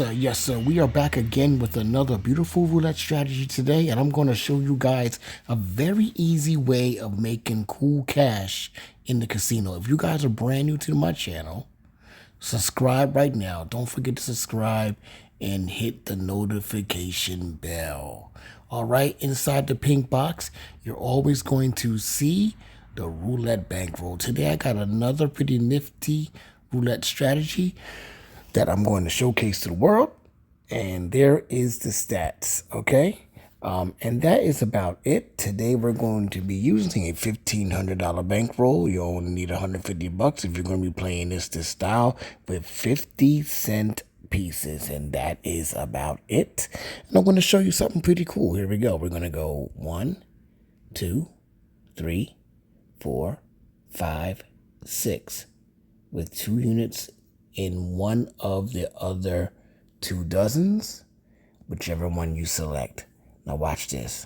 Yes, sir. We are back again with another beautiful roulette strategy today, and I'm going to show you guys a very easy way of making cool cash in the casino. If you guys are brand new to my channel, subscribe right now. Don't forget to subscribe and hit the notification bell. All right, inside the pink box, you're always going to see the roulette bankroll. Today, I got another pretty nifty roulette strategy that I'm going to showcase to the world. And there is the stats, okay? And that is about it. Today we're going to be using a $1,500 bankroll. You only need 150 bucks if you're going to be playing this style with 50-cent pieces. And that is about it. And I'm going to show you something pretty cool. Here we go. We're going to go 1, 2, 3, 4, 5, 6 with 2 units in one of the other 2 dozens, whichever one you select. Now watch this.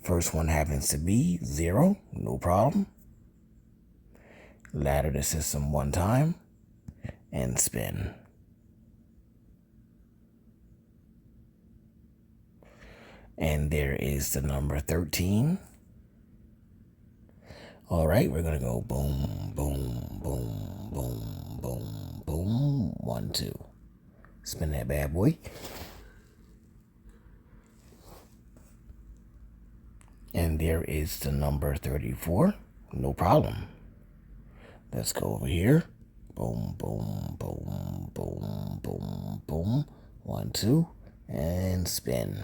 First one happens to be 0, no problem. Ladder the system 1 time and spin. And there is the number 13. All right, we're going to go boom, boom, boom, boom, boom, boom. 1, 2. Spin that bad boy. And there is the number 34. No problem. Let's go over here. Boom, boom, boom, boom, boom, boom. 1, 2. And spin.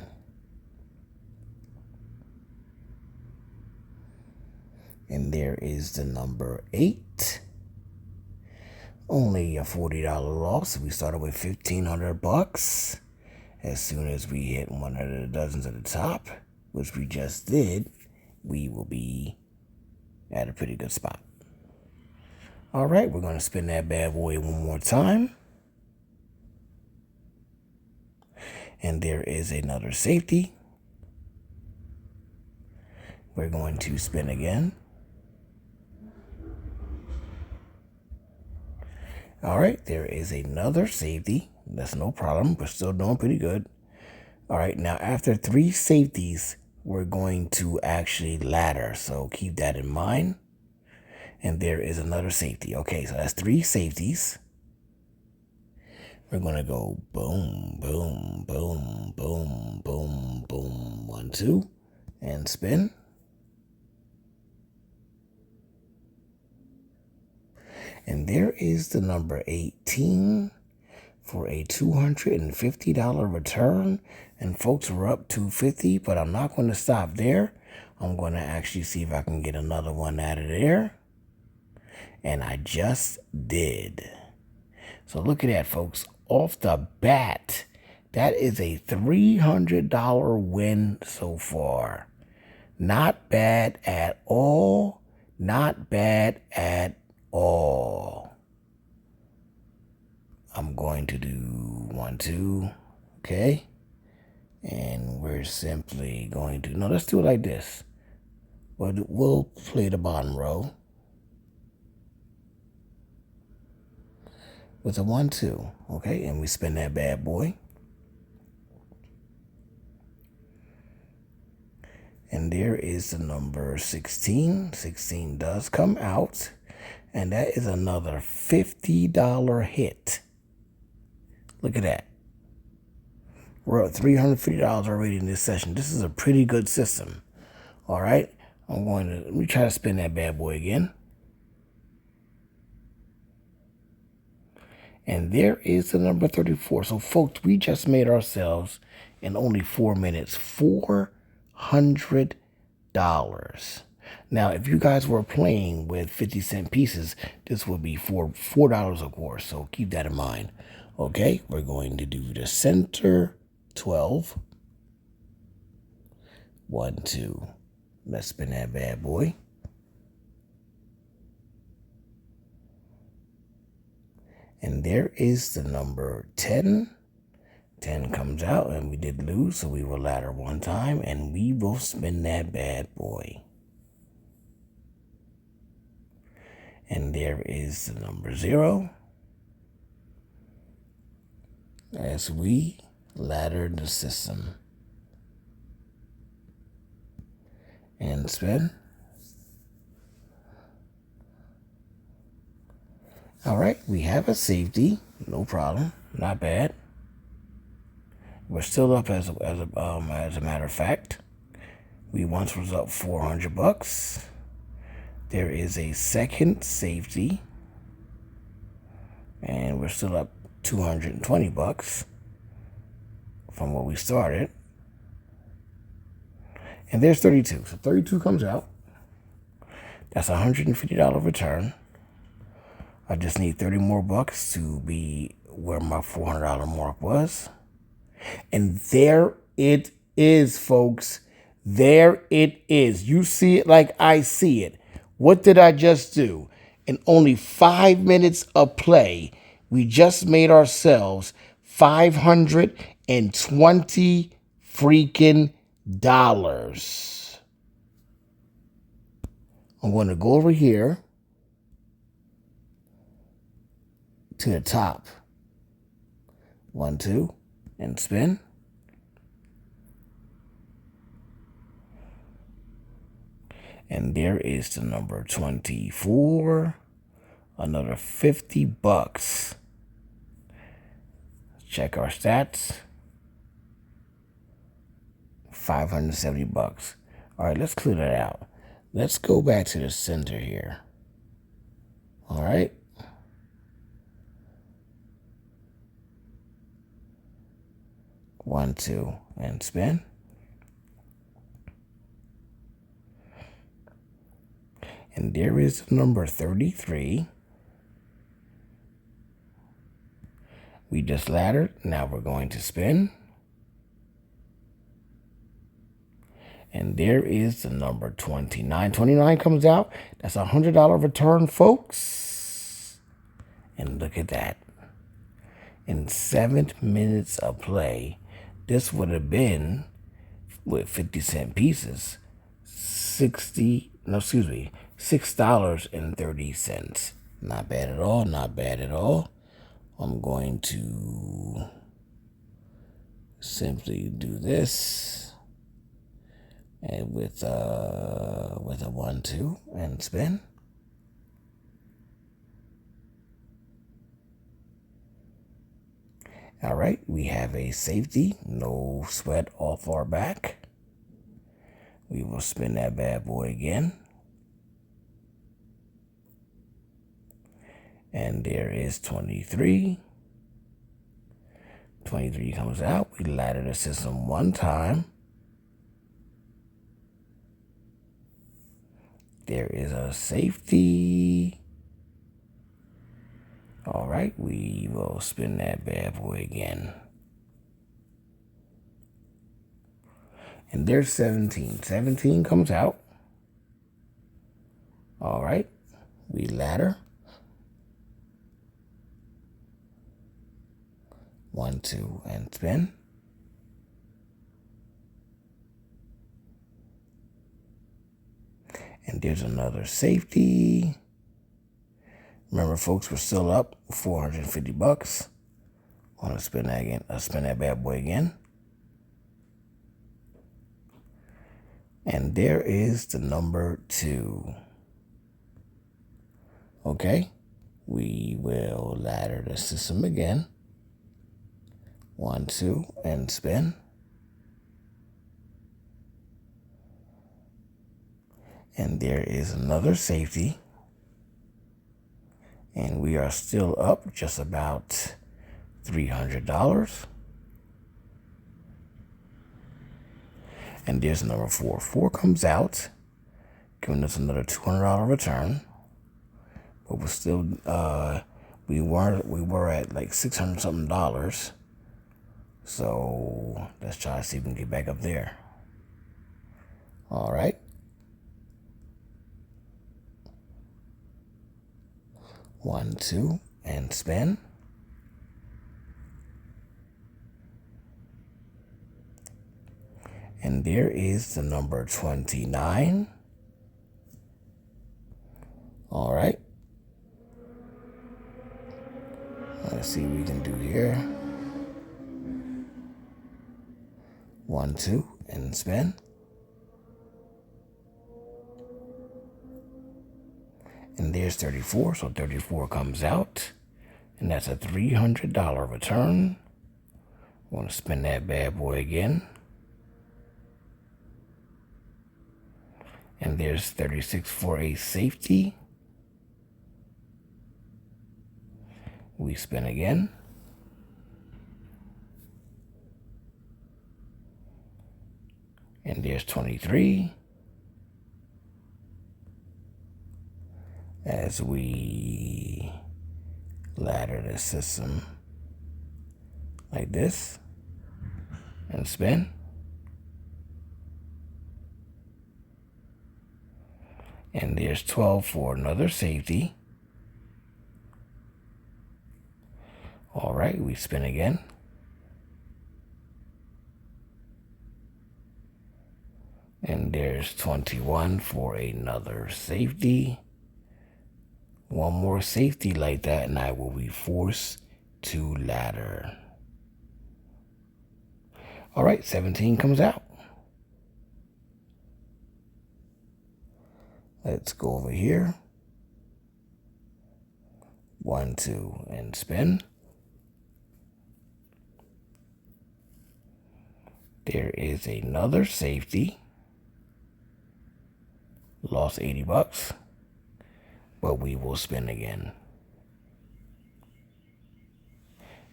And there is the number 8. Only a $40 loss. We started with 1,500 bucks. As soon as we hit one of the dozens at the top, which we just did, we will be at a pretty good spot. All right, we're going to spin that bad boy one more time. And there is another safety. We're going to spin again. All right, there is another safety. That's no problem. We're still doing pretty good. All right, now after 3 safeties, we're going to actually ladder. So keep that in mind. And there is another safety. Okay, so that's 3 safeties. We're going to go boom, boom, boom, boom, boom, boom. 1, 2, and spin. And there is the number 18 for a $250 return. And folks, we're up $250, but I'm not going to stop there. I'm going to actually see if I can get another one out of there. And I just did. So look at that, folks. Off the bat, that is a $300 win so far. Not bad at all. Not bad at all. I'm going to do 1, 2, okay? And we're simply going to, no, let's do it like this. We'll play the bottom row with a 1, 2, okay? And we spin that bad boy. And there is the number 16. 16 does come out. And that is another $50 hit. Look at that. We're up $350 already in this session. This is a pretty good system. All right. Let me try to spin that bad boy again. And there is the number 34. So, folks, we just made ourselves, in only 4 minutes, $400. Now, if you guys were playing with 50-cent pieces, this would be $4 of course. So keep that in mind. Okay, we're going to do the center 12. 1, 2. Let's spin that bad boy. And there is the number 10. 10 comes out, and we did lose, so we will ladder 1 time, and we will spin that bad boy. And there is the number 0. as we ladder the system. And spin. All right, we have a safety. No problem. Not bad. We're still up as a matter of fact. We once was up 400 bucks. There is a second safety. And we're still up 220 bucks from where we started. And there's 32. So 32 comes out. That's a $150 return. I just need 30 more bucks to be where my $400 mark was. And there it is, folks. There it is. You see it like I see it. What did I just do? In only 5 minutes of play, we just made ourselves $520 freaking dollars. I'm going to go over here to the top. 1, 2, and spin. And there is the number 24. Another 50 bucks. Check our stats. 570 bucks. All right, let's clear that out. Let's go back to the center here. All right. One, two, and spin. And there is the number 33. We just laddered. Now we're going to spin. And there is the number 29. 29 comes out. That's a $100 return, folks. And look at that. In 7 minutes of play, this would have been, with 50-cent pieces, $6.30. Not bad at all. Not bad at all. I'm going to simply do this. And with a 1, 2, and spin. All right, we have a safety, no sweat off our back. We will spin that bad boy again. And there is 23. 23 comes out. We ladder the system one time. There is a safety. All right, we will spin that bad boy again. And there's 17. 17 comes out. All right, we ladder. 1, 2, and spin. And there's another safety. Remember, folks, we're still up 450 bucks. I want to spin that again. I'll spin that bad boy again. And there is the number 2. Okay. We will ladder the system again. 1, 2, and spin. And there is another safety. And we are still up just about $300. And there's number 4. 4 comes out, giving us another $200 return. But we're still, we were at like $600 something. So let's try to see if we can get back up there. All right. 1, 2, and spin. And there is the number 29. All right. Let's see what we can do here. 1, 2, and spin. And there's 34, so 34 comes out. And that's a $300 return. I want to spin that bad boy again. And there's 36 for a safety. We spin again. And there's 23. As we ladder the system like this and spin. And there's 12 for another safety. All right, we spin again. And there's 21 for another safety. One more safety like that, and I will be forced to ladder. All right, 17 comes out. Let's go over here. 1, 2, and spin. There is another safety. Lost 80 bucks. But we will spin again.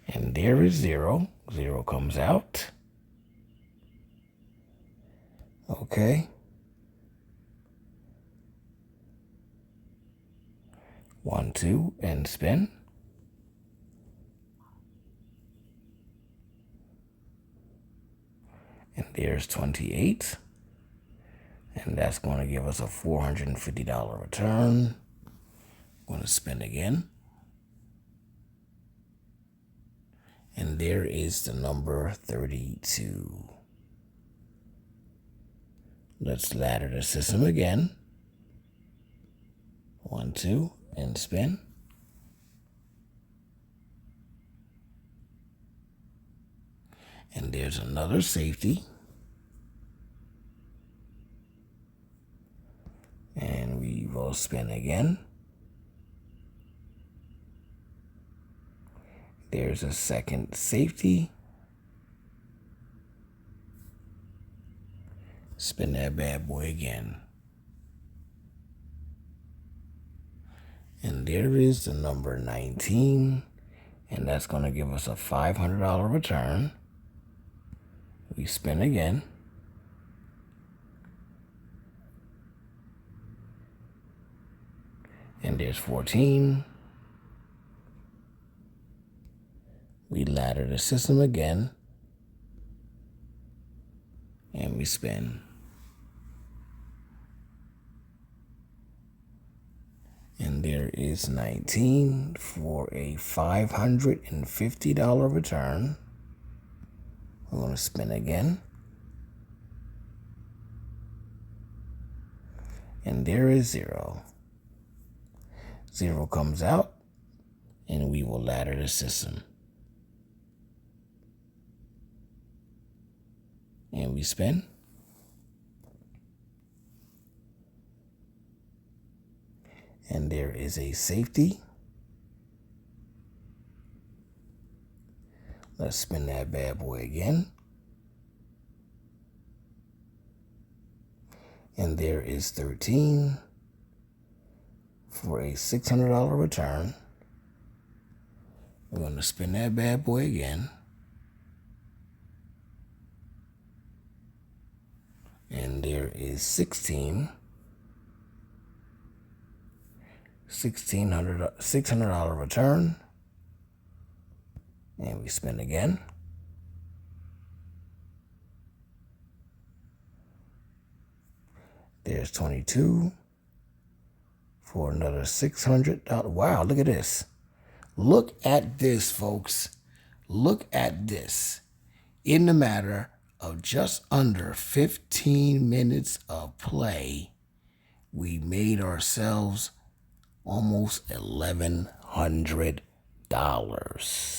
And there is 0. 0 comes out. Okay. 1, 2, and spin. And there's 28. And that's going to give us a $450 return. I'm going to spin again. And there is the number 32. Let's ladder the system again. 1, 2, and spin. And there's another safety. And we will spin again. There's a second safety. Spin that bad boy again. And there is the number 19. And that's going to give us a $500 return. We spin again. And there's 14. We ladder the system again. And we spin. And there is 19 for a $550 return. We're going to spin again. And there is 0. 0 comes out. And we will ladder the system. And we spin. And there is a safety. Let's spin that bad boy again. And there is 13 for a $600 return. We're going to spin that bad boy again. And there is 16. $600 return. And we spin again. There's 22 for another $600. Wow, look at this. Look at this, folks. Look at this. In the matter of just under 15 minutes of play, we made ourselves almost $1,100.